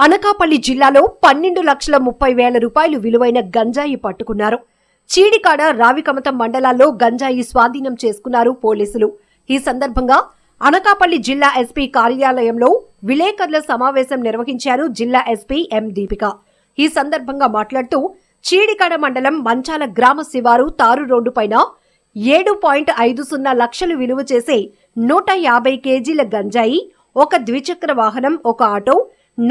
అనకాపల్లి జిల్లాలో 12,30,000 రూపాయలు విలువైన గంజాయి పట్టుకున్నారు. చీడికాడ, రావికమతం మండలాల్లో గంజాయి స్వాధీనం చేసుకున్నారు పోలీసులు. ఈ సందర్భంగా అనకాపల్లి జిల్లా ఎస్పీ కార్యాలయంలో విలేకరుల సమావేశం నిర్వహించారు జిల్లా ఎస్పీ ఎం దీపిక. ఈ సందర్భంగా మాట్లాడుతూ చీడికాడ మండలం మంచాల గ్రామ శివారు తారు రోడ్డుపైన 7.50 లక్షలు విలువ చేసే 150 కేజీల గంజాయి, ఒక ద్విచక్ర వాహనం, ఒక ఆటో,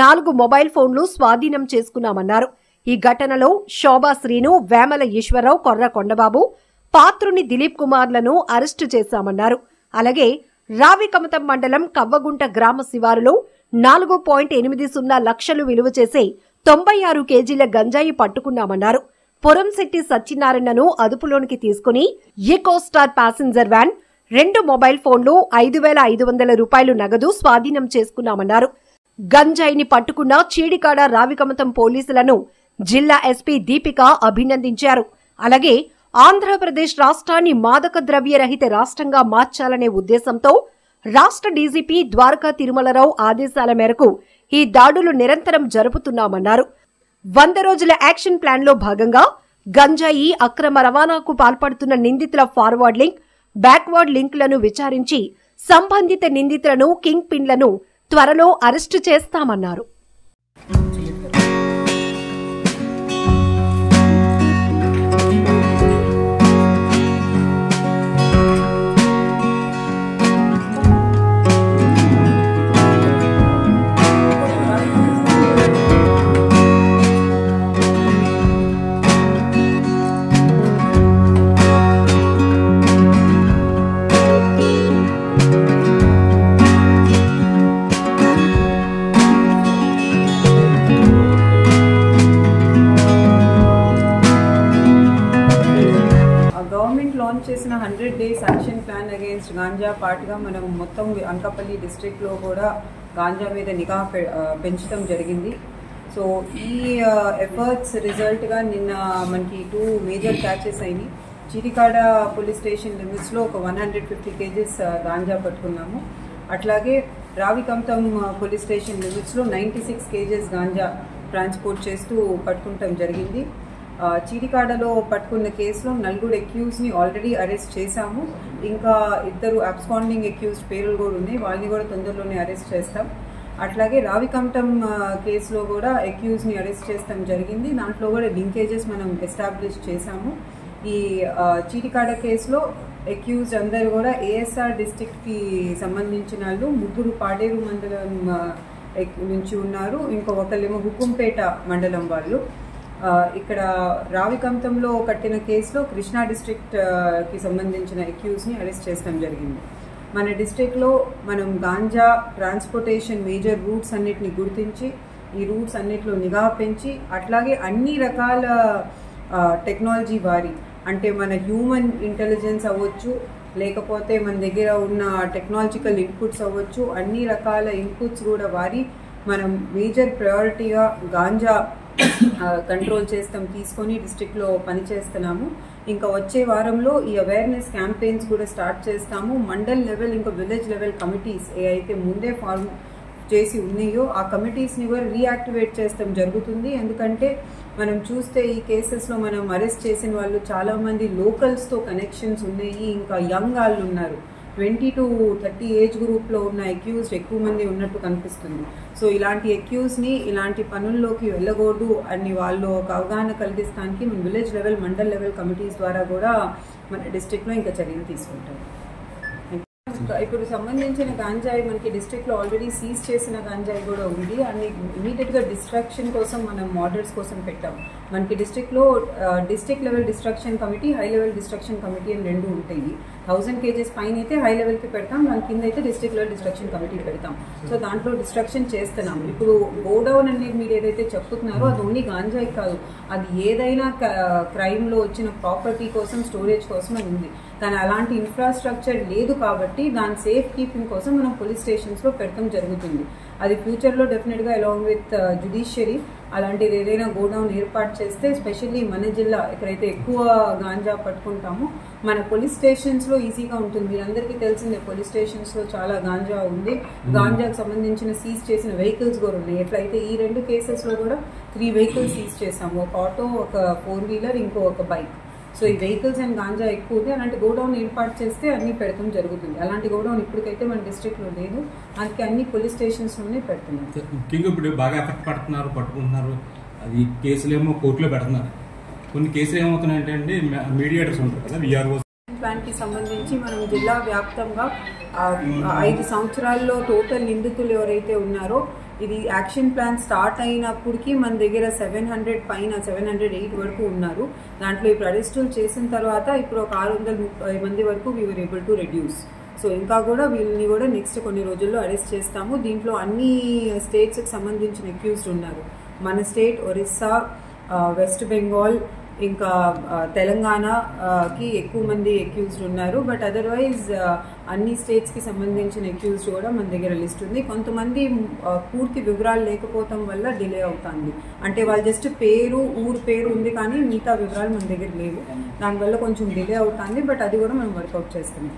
4 మొబైల్ ఫోన్లు స్వాధీనం చేసుకున్నామన్నారు. ఈ ఘటనలో శోభా శ్రీను, వేమల ఈశ్వరరావు, కొర్ర కొండబాబు, పాత్రుని దిలీప్ కుమార్లను అరెస్టు చేశామన్నారు. అలాగే రావికమతం మండలం కవ్వగుంట గ్రామ శివారులో 4.80 లక్షలు విలువ చేసే 96 కేజీల గంజాయి పట్టుకున్నామన్నారు. పొరంశెట్టి సత్యనారాయణను అదుపులోనికి తీసుకుని ఈకోస్టార్ ప్యాసింజర్ వ్యాన్, 2 మొబైల్ ఫోన్లు, 5,500 రూపాయలు నగదు స్వాధీనం చేసుకున్నామన్నారు. గంజాయిని పట్టుకున్న చీడికాడ, రావికమతం పోలీసులను జిల్లా ఎస్పీ దీపిక అభినందించారు. అలాగే ఆంధ్రప్రదేశ్ రాష్ట్రాన్ని మాదక ద్రవ్య రహిత రాష్ట్రంగా మార్చాలనే ఉద్దేశంతో రాష్ట్ర డీజీపీ ద్వారకా తిరుమలరావు ఆదేశాల మేరకు ఈ దాడులు నిరంతరం జరుపుతున్నామన్నారు. 100 రోజుల యాక్షన్ ప్లాన్ లో భాగంగా గంజాయి అక్రమ రవాణాకు పాల్పడుతున్న నిందితుల ఫార్వర్డ్ లింక్, బ్యాక్వర్డ్ లింక్లను విచారించి సంబంధిత నిందితులను, కింగ్ పిన్లను త్వరలో అరెస్టు చేస్తామన్నారు. లాంచ్ చేసిన 100 days action plan against ganja పార్ట్గా మనం మొత్తం అనకాపల్లి డిస్ట్రిక్ట్లో కూడా గాంజా మీద నిఘా పెంచడం జరిగింది. సో ఈ ఎఫర్ట్స్ రిజల్ట్గా నిన్న మనకి 2 మేజర్ క్యాచెస్ అయినాయి. చీడికాడ పోలీస్ స్టేషన్ లిమిట్స్లో ఒక 150 కేజెస్ గాంజా పట్టుకున్నాము. అట్లాగే రావికమతం పోలీస్ స్టేషన్ లిమిట్స్లో 96 కేజెస్ గాంజా ట్రాన్స్పోర్ట్ చేస్తూ పట్టుకుంటాం జరిగింది. చీడికాడలో పట్టుకున్న కేసులో 4 అక్యూజ్ని ఆల్రెడీ అరెస్ట్ చేశాము. ఇంకా 2 అబ్స్కాండింగ్ అక్యూజ్డ్ పేర్లు కూడా ఉన్నాయి, వాళ్ళని కూడా తొందరలోనే అరెస్ట్ చేస్తాం. అట్లాగే రావికమతం కేసులో కూడా అక్యూజ్ని అరెస్ట్ చేస్తాం జరిగింది. దాంట్లో కూడా లింకేజెస్ మనం ఎస్టాబ్లిష్ చేశాము. ఈ చీడికాడ కేసులో అక్యూజ్డ్ అందరు కూడా ఏఎస్ఆర్ డిస్ట్రిక్ట్కి సంబంధించిన వాళ్ళు, 3 పాడేరు మండలం నుంచి ఉన్నారు, ఒకళ్ళేమో హుకుంపేట మండలం వాళ్ళు. ఇక్కడ రావికమతంలో కట్టిన కేసులో కృష్ణా డిస్ట్రిక్ట్కి సంబంధించిన అక్యూజ్ని అరెస్ట్ చేయడం జరిగింది. మన డిస్ట్రిక్ట్లో మనం గాంజా ట్రాన్స్పోర్టేషన్ మేజర్ రూట్స్ అన్నిటిని గుర్తించి ఈ రూట్స్ అన్నిటిలో నిఘా పెంచి, అట్లాగే అన్ని రకాల టెక్నాలజీ వారి, అంటే మన హ్యూమన్ ఇంటెలిజెన్స్ అవ్వచ్చు, లేకపోతే మన దగ్గర ఉన్న టెక్నాలజికల్ ఇన్పుట్స్ అవ్వచ్చు, అన్ని రకాల ఇన్పుట్స్ కూడా వారి మనం మేజర్ ప్రయారిటీగా గాంజా కంట్రోల్ చేస్తాం తీసుకొని డిస్ట్రిక్ట్లో పనిచేస్తున్నాము. ఇంకా వచ్చే వారంలో ఈ అవేర్నెస్ క్యాంపెయిన్స్ కూడా స్టార్ట్ చేస్తాము. మండల్ లెవెల్, ఇంకా విలేజ్ లెవెల్ కమిటీస్ ఏ అయితే ముందే ఫార్మ్ చేసి ఉన్నాయో ఆ కమిటీస్ని కూడా రీయాక్టివేట్ చేస్తాం జరుగుతుంది. ఎందుకంటే మనం చూస్తే ఈ కేసెస్లో మనం అరెస్ట్ చేసిన వాళ్ళు చాలామంది లోకల్స్తో కనెక్షన్స్ ఉన్నాయి, ఇంకా యంగ్ వాళ్ళు ఉన్నారు. 20 to 30 ఏజ్ గ్రూప్లో ఉన్న అక్యూజ్డ్ ఎక్కువ మంది ఉన్నట్టు కనిపిస్తుంది. సో ఇలాంటి అక్యూజ్ని ఇలాంటి పనుల్లోకి వెళ్ళకూడదు అని వాళ్ళు ఒక అవగాహన కలిగిస్తానికి మన village level, mandal level committees ద్వారా కూడా మన డిస్ట్రిక్ట్లో ఇంకా చర్యలు తీసుకుంటాం. ఇప్పుడు సంబంధించిన గాంజాయి మనకి డిస్ట్రిక్ట్లో ఆల్రెడీ సీజ్ చేసిన గాంజాయి కూడా ఉంది. అన్ని ఇమీడియట్గా డిస్ట్రక్షన్ కోసం మనం ఆర్డర్స్ కోసం పెట్టాం. మనకి డిస్ట్రిక్ట్లో district level destruction committee, high level destruction committee అని 2 ఉంటాయి. 1000 కేజెస్ పైన అయితే హై లెవెల్కి పెడతాం, దాని కింద అయితే డిస్ట్రిక్ట్ లెవెల్ డిస్ట్రక్షన్ కమిటీ పెడతాం. సో దాంట్లో డిస్ట్రక్షన్ చేస్తున్నాం. ఇప్పుడు గోడౌన్ అనేది మీరు ఏదైతే చెప్తున్నారో అది ఓన్లీ గాంజాయి కాదు, అది ఏదైనా క్రైమ్లో వచ్చిన ప్రాపర్టీ కోసం, స్టోరేజ్ కోసం అని ఉంది. కానీ అలాంటి ఇన్ఫ్రాస్ట్రక్చర్ లేదు కాబట్టి దాని సేఫ్ కీపింగ్ కోసం మనం పోలీస్ స్టేషన్స్లో పెడతాం జరుగుతుంది. అది ఫ్యూచర్లో డెఫినెట్గా అలాంగ్ విత్ జ్యుడిషియరీ అలాంటిది ఏదైనా గోడౌన్ ఏర్పాటు చేస్తే, స్పెషల్లీ మన జిల్లా ఎక్కడైతే ఎక్కువ గాంజా పట్టుకుంటామో మన పోలీస్ స్టేషన్స్లో ఈజీగా ఉంటుంది. అందరికీ తెలిసిందే పోలీస్ స్టేషన్స్లో చాలా గాంజా ఉంది. గాంజాకు సంబంధించిన సీజ్ చేసిన వెహికల్స్ కూడా ఉన్నాయి. ఎట్లయితే ఈ 2 కేసెస్లో కూడా 3 వెహికల్స్ సీజ్ చేసాము. ఒక ఆటో, ఒక 4 వీలర్, ఒక బైక్. సో ఈ వెహికల్స్ అండ్ గాంజా ఎక్కువ ఉంది. అలాంటి గోడౌన్ ఏర్పాటు చేస్తే అన్ని పెడతాం జరుగుతుంది. అలాంటి గోడౌన్ ఇప్పటికైతే మన డిస్ట్రిక్ట్లో లేదు. అందుకే అన్ని పోలీస్ స్టేషన్స్లోనే పెడుతున్నాం. ముఖ్యంగా ఇప్పుడు బాగా ఎఫెక్ట్ పడుతున్నారు, పట్టుకుంటున్నారు. అది కేసులేమో కోర్టులో పెడుతున్నారు. కొన్ని కేసులు ఏమవుతున్నాయంటే అండి, మీడియేటర్స్ ఉంటారు కదా, విఆర్ఓ ప్లాన్ కి సంబంధించి మనం జిల్లా వ్యాప్తంగా 5 సంవత్సరాల్లో టోటల్ నిందితులు ఎవరైతే ఉన్నారో ఇది యాక్షన్ ప్లాన్ స్టార్ట్ అయినప్పటికీ మన దగ్గర 700 పైన 708 వరకు ఉన్నారు. దాంట్లో ఇప్పుడు అరెస్టులు చేసిన తర్వాత ఇప్పుడు ఒక 630 మంది వరకు we were able to reduce. So ఇంకా కూడా వీళ్ళని కూడా నెక్స్ట్ కొన్ని రోజుల్లో అరెస్ట్ చేస్తాము. దీంట్లో అన్ని స్టేట్స్కి సంబంధించిన అక్యూజ్డ్ ఉన్నారు. మన స్టేట్, ఒరిస్సా, వెస్ట్ బెంగాల్, ఇంకా తెలంగాణకి ఎక్కువ మంది అక్యూజ్డ్ ఉన్నారు. బట్ అదర్వైజ్ అన్ని స్టేట్స్కి సంబంధించిన అక్యూజ్డ్ కూడా మన దగ్గర లిస్ట్ ఉంది. కొంతమంది పూర్తి వివరాలు లేకపోవటం వల్ల డిలే అవుతుంది. అంటే వాళ్ళు జస్ట్ ఊరు పేరు ఉంది కానీ మిగతా వివరాలు మన దగ్గర లేవు. దానివల్ల కొంచెం డిలే అవుతుంది. బట్ అది కూడా మనం వర్కౌట్ చేస్తున్నాం.